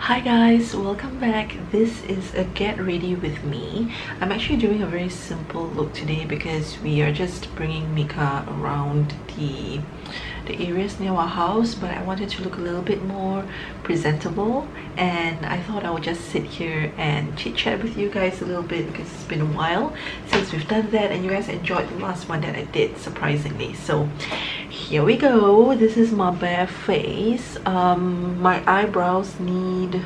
Hi guys, welcome back. This is a get ready with me. I'm actually doing a very simple look today because we are just bringing Mika around the areas near our house, but I wanted to look a little bit more presentable, and I thought I would just sit here and chit chat with you guys a little bit because it's been a while since we've done that, and you guys enjoyed the last one that I did, surprisingly. So here we go. This is my bare face. My eyebrows need,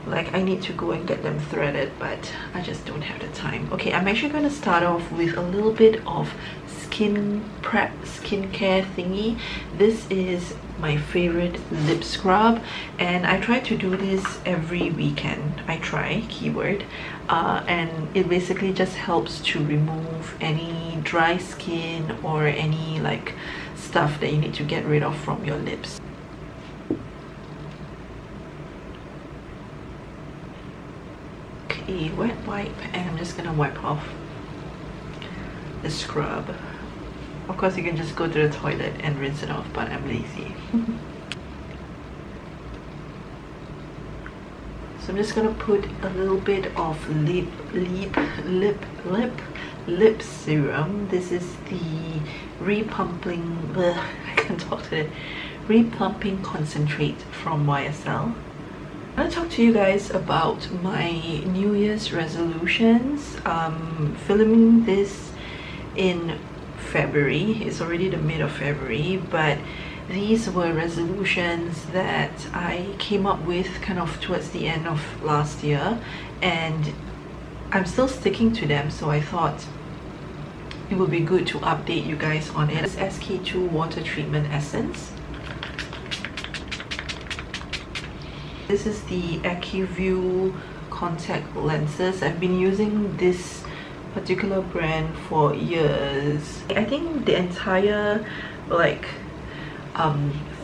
I need to go and get them threaded, but I just don't have the time. Okay, I'm actually going to start off with a little bit of skincare thingy. This is my favorite lip scrub, and I try to do this every weekend. I try, keyword, and it basically just helps to remove any dry skin or any stuff that you need to get rid of from your lips. Okay, wet wipe, and I'm just gonna wipe off the scrub. Of course, you can just go to the toilet and rinse it off, but I'm lazy. So I'm just gonna put a little bit of lip serum. This is the replumping, I can't talk to it, replumping concentrate from YSL. I'm gonna talk to you guys about my New Year's resolutions. Filming this in February. It's already the mid of February, but these were resolutions that I came up with kind of towards the end of last year, and I'm still sticking to them, so I thought it would be good to update you guys on it. It's SK2 water treatment essence. This is the AccuView contact lenses. I've been using this particular brand for years. I think the entire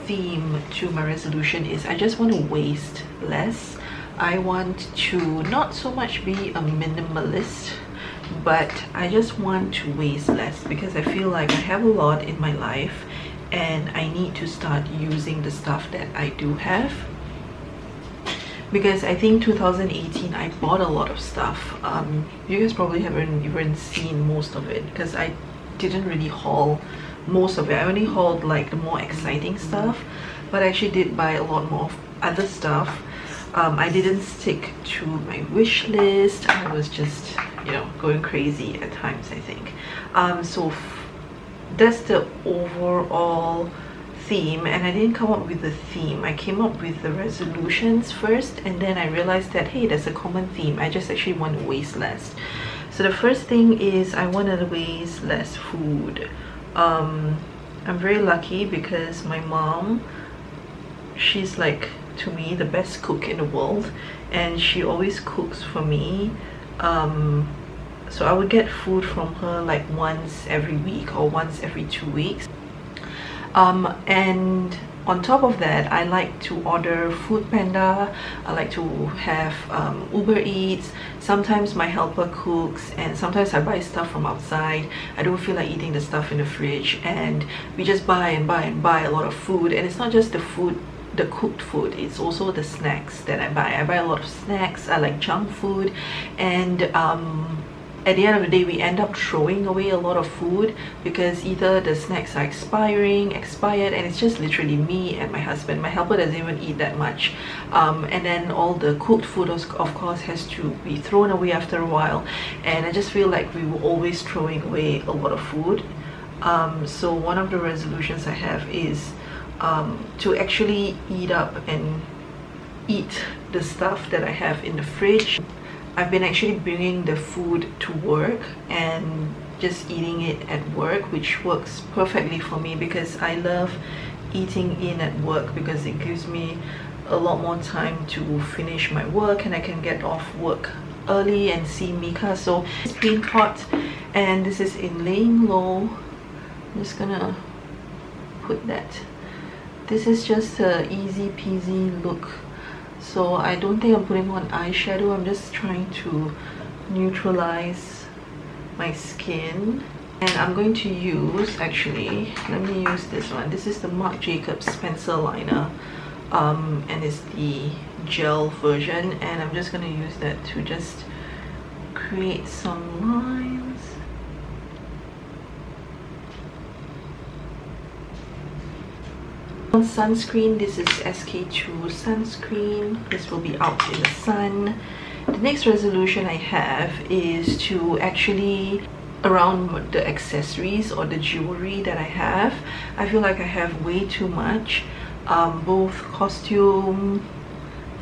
theme to my resolution is I just want to waste less. I want to not so much be a minimalist, but I just want to waste less because I feel like I have a lot in my life and I need to start using the stuff that I do have. Because I think 2018 I bought a lot of stuff. You guys probably haven't even seen most of it because I didn't really haul most of it. I only hauled the more exciting stuff, but I actually did buy a lot more of other stuff. I didn't stick to my wish list. I was just, going crazy at times, I think. So that's the overall theme, and I didn't come up with the theme. I came up with the resolutions first, and then I realized that hey, there's a common theme. I just actually want to waste less. So the first thing is I want to waste less food. I'm very lucky because my mom, she's to me the best cook in the world, and she always cooks for me. So I would get food from her once every week or once every 2 weeks. And on top of that, I like to order Food Panda. I like to have Uber Eats. Sometimes my helper cooks, and sometimes I buy stuff from outside. I don't feel like eating the stuff in the fridge, and we just buy and buy and buy a lot of food. And it's not just the food, the cooked food, it's also the snacks that I buy. I buy a lot of snacks. I like junk food, and at the end of the day, we end up throwing away a lot of food because either the snacks are expired, and it's just literally me and my husband. My helper doesn't even eat that much, and then all the cooked food of course has to be thrown away after a while, and I just feel like we were always throwing away a lot of food. So one of the resolutions I have is to actually eat up and eat the stuff that I have in the fridge. I've been actually bringing the food to work and just eating it at work, which works perfectly for me because I love eating in at work because it gives me a lot more time to finish my work, and I can get off work early and see Mika. So it's green pot, and this is in Laying Low. I'm just gonna put that. This is just a easy peasy look. So I don't think I'm putting on eyeshadow. I'm just trying to neutralize my skin. And I'm going to use, actually, let me use this one. This is the Marc Jacobs pencil liner. And it's the gel version, and I'm just going to use that to just create some lines. Sunscreen, this is SK2 sunscreen. This will be out in the sun. The next resolution I have is to actually, around the accessories or the jewelry that I have, I feel like I have way too much, both costume,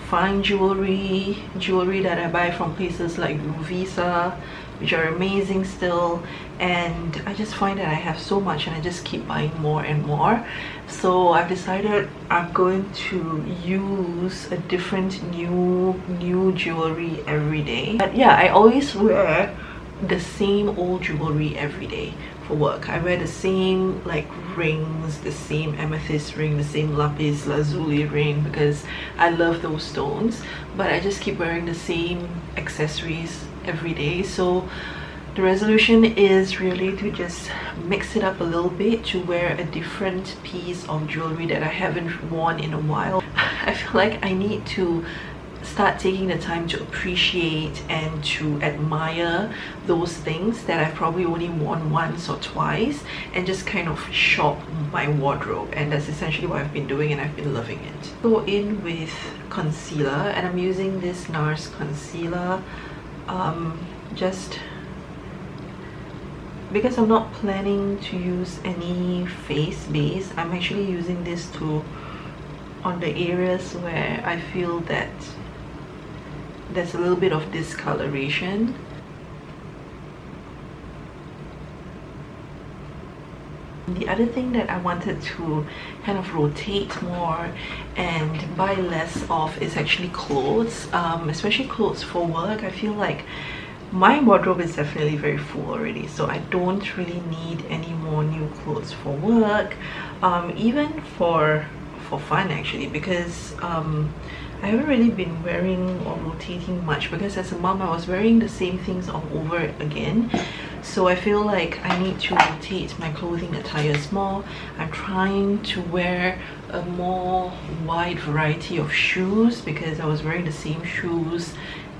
fine jewelry that I buy from places like Visa, which are amazing still, and I just find that I have so much and I just keep buying more and more. So I've decided I'm going to use a different new jewelry every day. But yeah, I always wear the same old jewelry every day for work. I wear the same like rings, the same amethyst ring, the same lapis lazuli ring, because I love those stones, but I just keep wearing the same accessories every day. So the resolution is really to just mix it up a little bit, to wear a different piece of jewelry that I haven't worn in a while. I feel like I need to start taking the time to appreciate and to admire those things that I've probably only worn once or twice, and just kind of shop my wardrobe. And that's essentially what I've been doing, and I've been loving it. Go in with concealer, and I'm using this NARS concealer just because I'm not planning to use any face base. I'm actually using this on the areas where I feel that there's a little bit of discoloration. The other thing that I wanted to kind of rotate more and buy less of is actually clothes, especially clothes for work. I feel like my wardrobe is definitely very full already, so I don't really need any more new clothes for work, even for fun actually, because I haven't really been wearing or rotating much, because as a mom I was wearing the same things all over again. So I feel like I need to rotate my clothing attires more. I'm trying to wear a more wide variety of shoes, because I was wearing the same shoes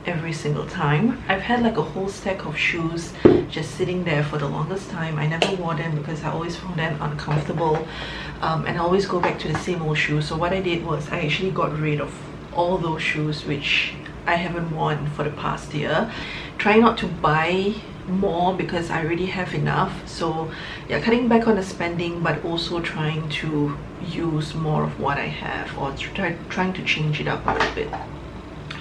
every single time. I've had like a whole stack of shoes just sitting there for the longest time. I never wore them because I always found them uncomfortable, and I always go back to the same old shoes. So what I did was I actually got rid of all those shoes which I haven't worn for the past year. Try not to buy more because I already have enough. So yeah, cutting back on the spending, but also trying to use more of what I have, or trying to change it up a little bit.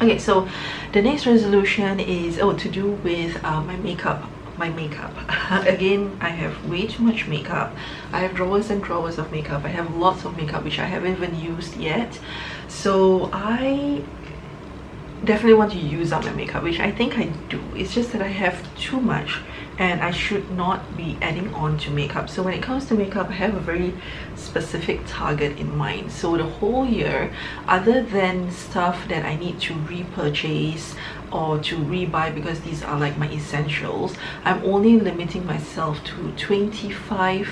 Okay, so the next resolution is to do with my makeup. Again, I have way too much makeup. I have drawers and drawers of makeup. I have lots of makeup which I haven't even used yet, so I definitely want to use up my makeup, which I think I do. It's just that I have too much and I should not be adding on to makeup. So when it comes to makeup, I have a very specific target in mind. So the whole year, other than stuff that I need to repurchase or to rebuy because these are like my essentials, I'm only limiting myself to 25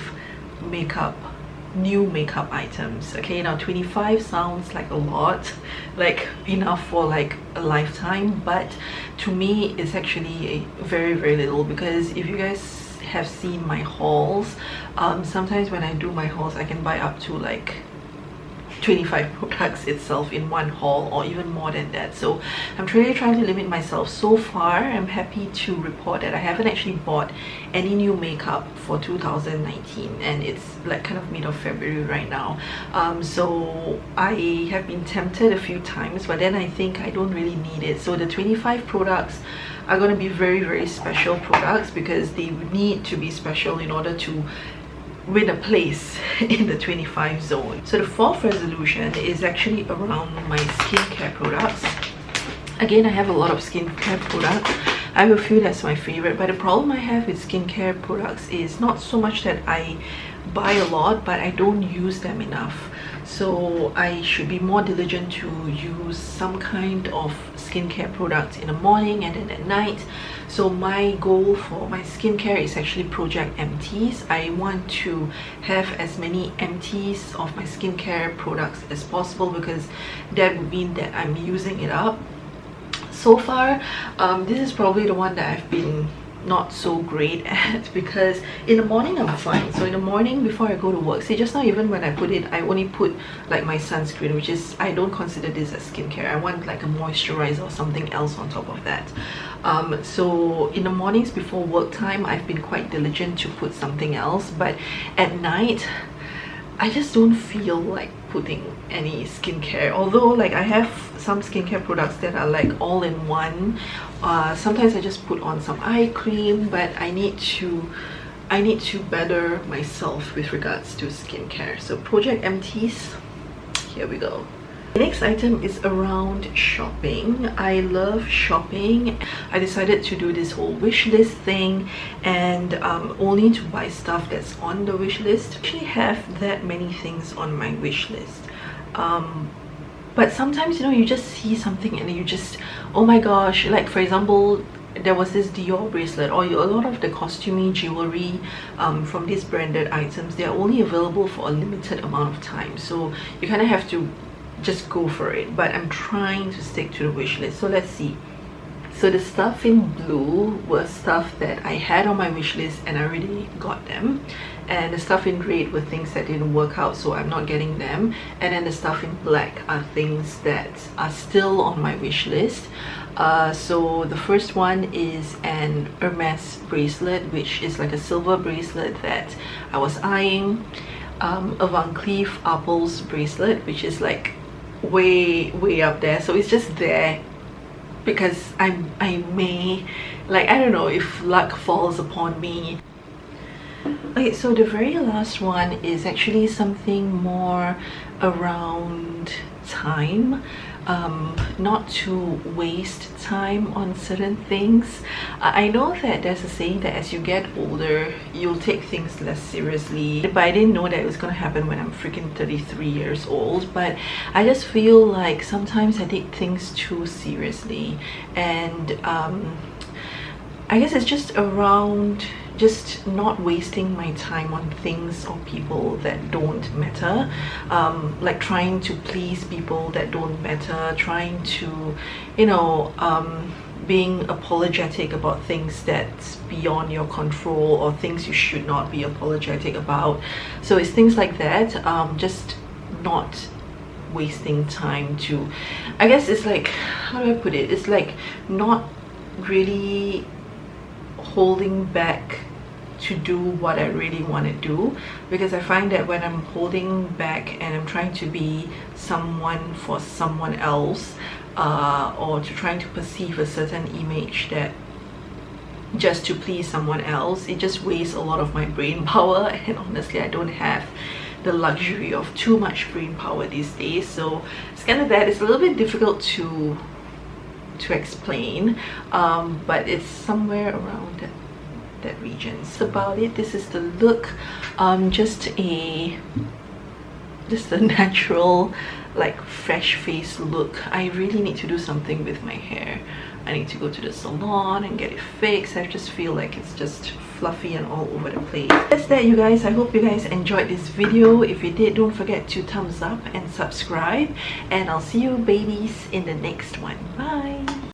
new makeup items. Okay, now 25 sounds like a lot, like enough for like a lifetime, but to me it's actually very little, because if you guys have seen my hauls, sometimes when I do my hauls I can buy up to like 25 products itself in one haul, or even more than that. So I'm really trying to limit myself. So far I'm happy to report that I haven't actually bought any new makeup for 2019, and it's like kind of mid of February right now. So I have been tempted a few times, but then I think I don't really need it. So the 25 products are going to be very special products, because they need to be special in order to win a place in the 25 zone. So the fourth resolution is actually around my skincare products. Again, I have a lot of skincare products. I have a few that's my favorite, but the problem I have with skincare products is not so much that I buy a lot, but I don't use them enough. so I should be more diligent to use some kind of skincare product in the morning and then at night. So my goal for my skincare is actually Project Empties. I want to have as many empties of my skincare products as possible, because that would mean that I'm using it up. So far, this is probably the one that I've been not so great at, because in the morning I'm fine. So in the morning before I go to work, see, just now even when I put it, I only put like my sunscreen, which is, I don't consider this as skincare. I want like a moisturizer or something else on top of that. So in the mornings before work time, I've been quite diligent to put something else, but at night I just don't feel like putting any skincare. Although like I have some skincare products that are like all in one. Sometimes I just put on some eye cream, but I need to better myself with regards to skincare. So Project Empties, here we go. The next item is around shopping. I love shopping. I decided to do this whole wish list thing, and only to buy stuff that's on the wish list. I actually have that many things on my wish list. But sometimes, you know, you just see something and you just, oh my gosh, like for example, there was this Dior bracelet, or a lot of the costumey jewelry from these branded items. They're only available for a limited amount of time, so you kind of have to just go for it. But I'm trying to stick to the wish list. So let's see. So the stuff in blue was stuff that I had on my wish list and I already got them, and the stuff in red were things that didn't work out, so I'm not getting them. And then the stuff in black are things that are still on my wish list. So the first one is an Hermes bracelet, which is like a silver bracelet that I was eyeing. A Van Cleef Apples bracelet, which is like way up there, so it's just there because I may, like, I don't know, if luck falls upon me. Okay, so the very last one is actually something more around time, not to waste time on certain things. I know that there's a saying that as you get older, you'll take things less seriously, but I didn't know that it was gonna happen when I'm freaking 33 years old. But I just feel like sometimes I take things too seriously, and I guess it's just around just not wasting my time on things or people that don't matter, like trying to please people that don't matter, trying to, you know, being apologetic about things that's beyond your control, or things you should not be apologetic about. So it's things like that, just not wasting time to, I guess it's like, how do I put it, it's like not really holding back to do what I really want to do, because I find that when I'm holding back and I'm trying to be someone for someone else, or to trying to perceive a certain image that just to please someone else, it just wastes a lot of my brain power. And honestly, I don't have the luxury of too much brain power these days, so it's kind of that. It's a little bit difficult to explain, but it's somewhere around that region. That's about it. This is the look. Just a natural, like, fresh face look. I really need to do something with my hair. I need to go to the salon and get it fixed. I just feel like it's just fluffy and all over the place. That's that, you guys. I hope you guys enjoyed this video. If you did, don't forget to thumbs up and subscribe, and I'll see you babies in the next one. Bye.